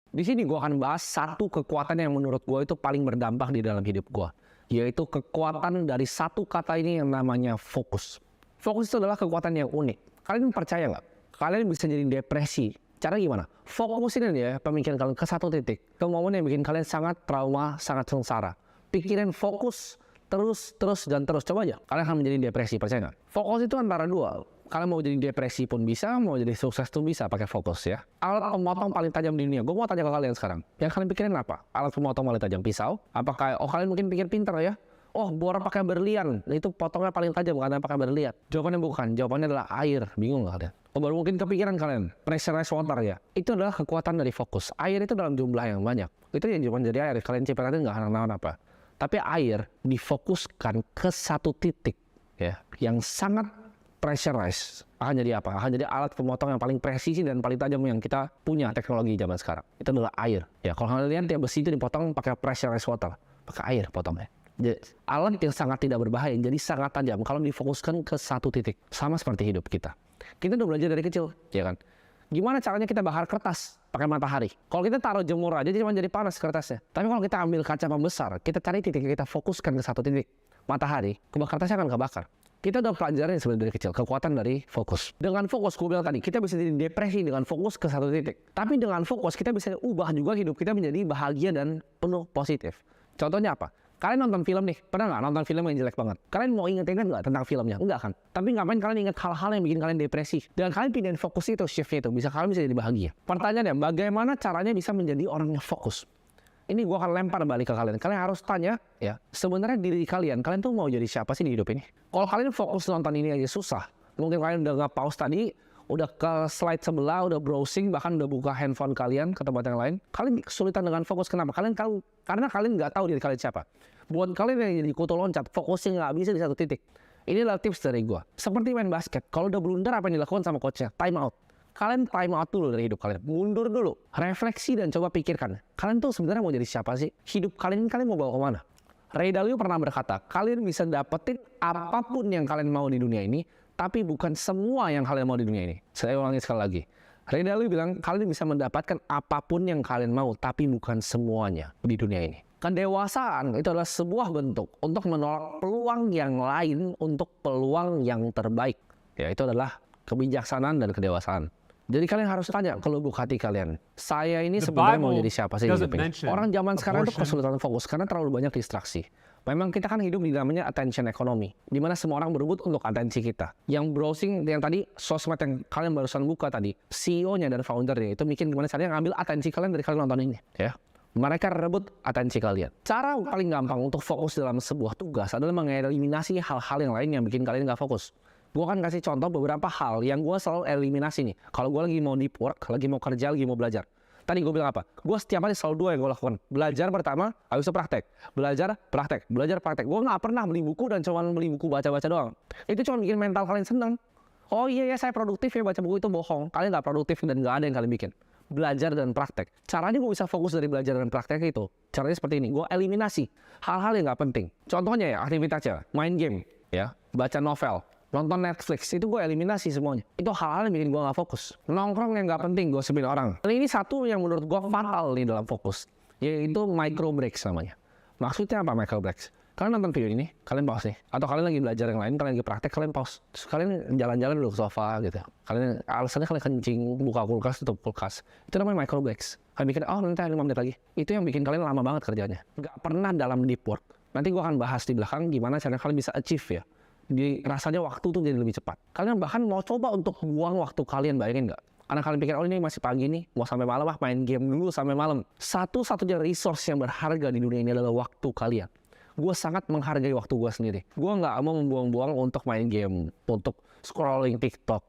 Di sini gue akan bahas satu kekuatan yang menurut gue itu paling berdampak di dalam hidup gue, yaitu kekuatan dari satu kata ini yang namanya fokus. Fokus itu adalah kekuatan yang unik. Kalian percaya nggak? Kalian bisa jadi depresi. Cara gimana? Fokusin aja pemikiran kalian ke satu titik, ke momen yang bikin kalian sangat trauma, sangat sengsara. Pikirin fokus terus dan terus. Coba aja, kalian akan menjadi depresi, percaya nggak? Fokus itu antara dua. Kalian mau jadi depresi pun bisa, mau jadi sukses tuh bisa pakai fokus ya. Alat pemotong paling tajam di dunia. Gue mau tanya ke kalian sekarang. Yang kalian pikirin apa? Alat pemotong paling tajam, pisau? Apakah, kalian mungkin pikir pinter ya? Oh, bor pakai berlian. Itu potongnya paling tajam karena pakai berlian. Jawabannya bukan. Jawabannya adalah air. Bingung nggak kalian? Oh, baru mungkin kepikiran kalian. Pressurized water ya. Itu adalah kekuatan dari fokus. Air itu dalam jumlah yang banyak. Itu yang cuma jadi air. Kalian cipratin nggak akan apa. Tapi air difokuskan ke satu titik ya, yang sangat pressurized. Akan jadi apa? Akan jadi alat pemotong yang paling presisi dan paling tajam yang kita punya teknologi zaman sekarang. Itu adalah air. Ya, kalau kalian lihat tiap besi itu dipotong pakai pressurized water, pakai air potongnya. Jadi, alat yang sangat tidak berbahaya, jadi sangat tajam kalau difokuskan ke satu titik. Sama seperti hidup kita. Kita udah belajar dari kecil, ya kan? Gimana caranya kita bakar kertas pakai matahari? Kalau kita taruh jemur aja cuma jadi panas kertasnya. Tapi kalau kita ambil kaca pembesar, kita cari titik, kita fokuskan ke satu titik matahari, kertasnya akan kebakar. Kita udah pelajarin sebenarnya dari kecil, kekuatan dari fokus. Dengan fokus, gue bilang tadi, kita bisa jadi depresi dengan fokus ke satu titik. Tapi dengan fokus, kita bisa ubah juga hidup kita menjadi bahagia dan penuh positif. Contohnya apa? Kalian nonton film nih, pernah nggak nonton film yang jelek banget? Kalian mau inget-inget nggak tentang filmnya? Enggak kan? Tapi ngapain kalian inget hal-hal yang bikin kalian depresi? Dan kalian pindahin fokus itu, shiftnya itu, kalian bisa jadi bahagia. Pertanyaannya, bagaimana caranya bisa menjadi orang yang fokus? Ini gue akan lempar balik ke kalian. Kalian harus tanya, ya, sebenarnya diri kalian tuh mau jadi siapa sih di hidup ini? Kalau kalian fokus nonton ini aja susah. Mungkin kalian udah nge-pause tadi, udah ke slide sebelah, udah browsing, bahkan udah buka handphone kalian ke tempat yang lain. Kalian kesulitan dengan fokus. Kenapa? Karena kalian nggak tahu diri kalian siapa. Buat kalian yang jadi kutu loncat, fokusnya nggak bisa di satu titik. Ini adalah tips dari gue. Seperti main basket. Kalau udah blunder, apa yang dilakukan sama coachnya? Time out. Kalian time out dulu dari hidup kalian. Mundur dulu. Refleksi dan coba pikirkan. Kalian tuh sebenarnya mau jadi siapa sih? Hidup kalian mau bawa kemana? Ray Dalio pernah berkata, kalian bisa dapetin apapun yang kalian mau di dunia ini, tapi bukan semua yang kalian mau di dunia ini. Saya ulangi sekali lagi. Ray Dalio bilang, kalian bisa mendapatkan apapun yang kalian mau, tapi bukan semuanya di dunia ini. Kedewasaan itu adalah sebuah bentuk untuk menolak peluang yang lain untuk peluang yang terbaik. Ya, itu adalah kebijaksanaan dan kedewasaan. Jadi kalian harus tanya ke lubuk hati kalian, saya ini sebenarnya mau jadi siapa sih di hidup ini? Orang zaman sekarang itu kesulitan fokus karena terlalu banyak distraksi. Memang kita kan hidup di namanya attention economy, di mana semua orang berebut untuk atensi kita. Yang browsing, yang tadi sosmed yang kalian barusan buka tadi, CEO-nya dan founder-nya itu mikir gimana caranya ngambil atensi kalian dari kalian nonton ini, ya. Mereka rebut atensi kalian. Cara paling gampang untuk fokus dalam sebuah tugas adalah mengeliminasi hal-hal yang lain yang bikin kalian nggak fokus. Gue akan kasih contoh beberapa hal yang gue selalu eliminasi nih. Kalau gue lagi mau deep work, lagi mau kerja, lagi mau belajar. Tadi gue bilang apa? Gue setiap hari selalu dua yang gue lakukan. Belajar pertama, habis itu praktek. Belajar, praktek. Gue nggak pernah beli buku dan cuma beli buku baca-baca doang. Itu cuma bikin mental kalian seneng. Oh iya ya, saya produktif ya, baca buku itu bohong. Kalian nggak produktif dan nggak ada yang kalian bikin. Belajar dan praktek. Caranya gue bisa fokus dari belajar dan praktek itu. Caranya seperti ini. Gue eliminasi hal-hal yang nggak penting. Contohnya ya, aktivitasnya. Main game, ya, baca novel, nonton Netflix, itu gue eliminasi semuanya. Itu hal-hal yang bikin gue gak fokus. Nongkrong yang gak penting, gosipin orang. Dan ini satu yang menurut gue fatal nih dalam fokus, yaitu micro breaks namanya. Maksudnya apa micro breaks? Kalian nonton video ini, kalian pause nih. Atau kalian lagi belajar yang lain, kalian lagi praktek, kalian pause. Terus kalian jalan-jalan dulu ke sofa gitu. Kalian alasannya kalian kencing, buka kulkas, tutup kulkas. Itu namanya micro breaks. Kalian mikir, oh nanti 5 menit lagi. Itu yang bikin kalian lama banget kerjanya. Gak pernah dalam deep work. Nanti gue akan bahas di belakang gimana caranya kalian bisa achieve ya. Rasanya waktu tuh jadi lebih cepat. Kalian bahkan mau coba untuk buang waktu kalian, bayangin nggak? Karena kalian pikir, oh ini masih pagi nih, mau sampai malam main game dulu sampai malam. Satu-satunya resource yang berharga di dunia ini adalah waktu kalian. Gue sangat menghargai waktu gue sendiri. Gue nggak mau membuang-buang untuk main game, untuk scrolling TikTok.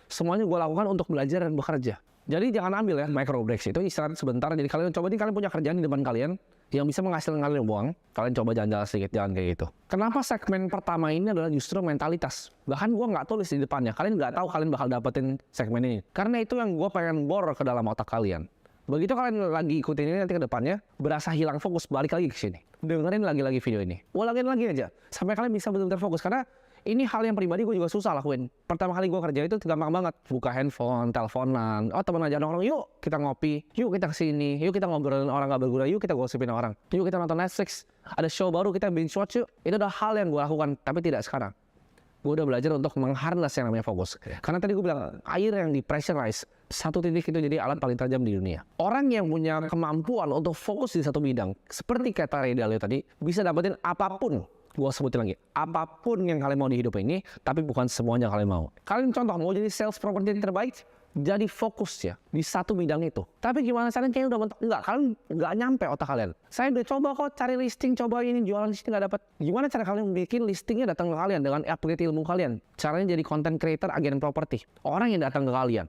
Semuanya gue lakukan untuk belajar dan bekerja. Jadi jangan ambil ya micro breaks, itu istirahat sebentar. Jadi kalian coba nih, kalian punya kerjaan di depan kalian yang bisa menghasilkan kalian uang, kalian coba jalan-jalan sedikit, jangan kayak gitu. Kenapa segmen pertama ini adalah justru mentalitas? Bahkan gue nggak tulis di depannya, kalian nggak tahu kalian bakal dapetin segmen ini. Karena itu yang gue pengen bor ke dalam otak kalian. Begitu kalian lagi ikutin ini nanti ke depannya, berasa hilang fokus, balik lagi ke sini. Dengerin lagi-lagi video ini. Ulangin lagi aja, sampai kalian bisa benar-benar fokus. Karena Ini hal yang pribadi gue juga susah lakuin. Pertama kali gue kerja itu gampang banget. Buka handphone, teleponan. Oh teman aja nongkrong, yuk kita ngopi. Yuk kita kesini. Yuk kita ngobrolin orang gak berguna. Yuk kita gosipin orang. Yuk kita nonton Netflix. Ada show baru kita binge watch yuk. Itu adalah hal yang gue lakukan. Tapi tidak sekarang. Gue udah belajar untuk mengharness yang namanya fokus. Karena tadi gue bilang, air yang di-pressurize, satu titik itu jadi alat paling tajam di dunia. Orang yang punya kemampuan untuk fokus di satu bidang, seperti kata Ray Dalio tadi, bisa dapetin apapun. Gue sebutin lagi, apapun yang kalian mau di hidup ini, tapi bukan semuanya kalian mau. Kalian contoh, mau jadi sales property terbaik, jadi fokus ya di satu bidang itu. Tapi gimana caranya, kayaknya udah mentok. Enggak, kalian nggak nyampe otak kalian. Saya udah coba kok cari listing, coba ini jualan listing nggak dapat. Gimana cara kalian bikin listingnya datang ke kalian dengan upgrade ilmu kalian? Caranya jadi content creator, agen properti. Orang yang datang ke kalian,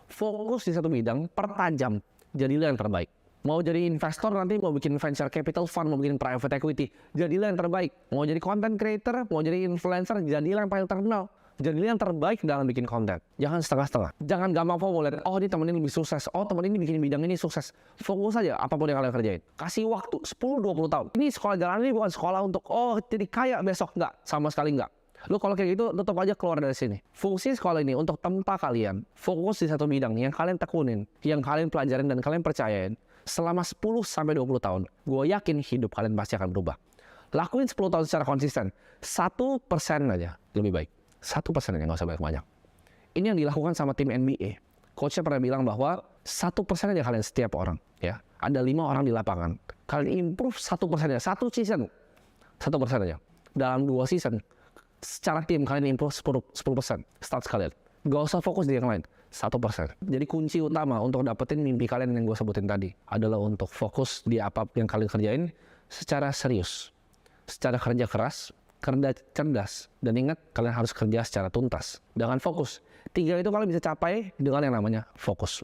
fokus di satu bidang, pertajam, jadilah yang terbaik. Mau jadi investor nanti, mau bikin venture capital fund, mau bikin private equity, jadilah yang terbaik. Mau jadi content creator, mau jadi influencer, jadilah yang paling terkenal. Jadilah yang terbaik dalam bikin konten. Jangan setengah-setengah. Jangan gampang FOMO. Lihat, oh ini temen ini lebih sukses. Oh temen ini bikin bidang ini sukses. Fokus aja apapun yang kalian kerjain. Kasih waktu 10-20 tahun. Ini sekolah jalan ini bukan sekolah untuk, oh jadi kaya besok. Enggak. Sama sekali enggak. Lu kalau kayak gitu, tetap aja keluar dari sini. Fungsi sekolah ini untuk tempa kalian. Fokus di satu bidang yang kalian tekunin. Yang kalian pelajarin dan kalian percayain. Selama 10-20 tahun. Gue yakin hidup kalian pasti akan berubah. Lakuin 10 tahun secara konsisten. 1% aja lebih baik. 1% aja, nggak usah banyak-banyak. Ini yang dilakukan sama tim NBA. Coachnya pernah bilang bahwa 1% aja kalian setiap orang. Ya, ada 5 orang di lapangan. Kalian improve 1% aja, 1 season. 1% aja. Dalam 2 season, secara tim kalian improve 10%. Start sekalian. Gak usah fokus di yang lain. 1%. Jadi kunci utama untuk dapetin mimpi kalian yang gue sebutin tadi adalah untuk fokus di apa yang kalian kerjain secara serius. Secara kerja keras, kerja cerdas, dan ingat kalian harus kerja secara tuntas dengan fokus. 3 itu kalian bisa capai dengan yang namanya fokus.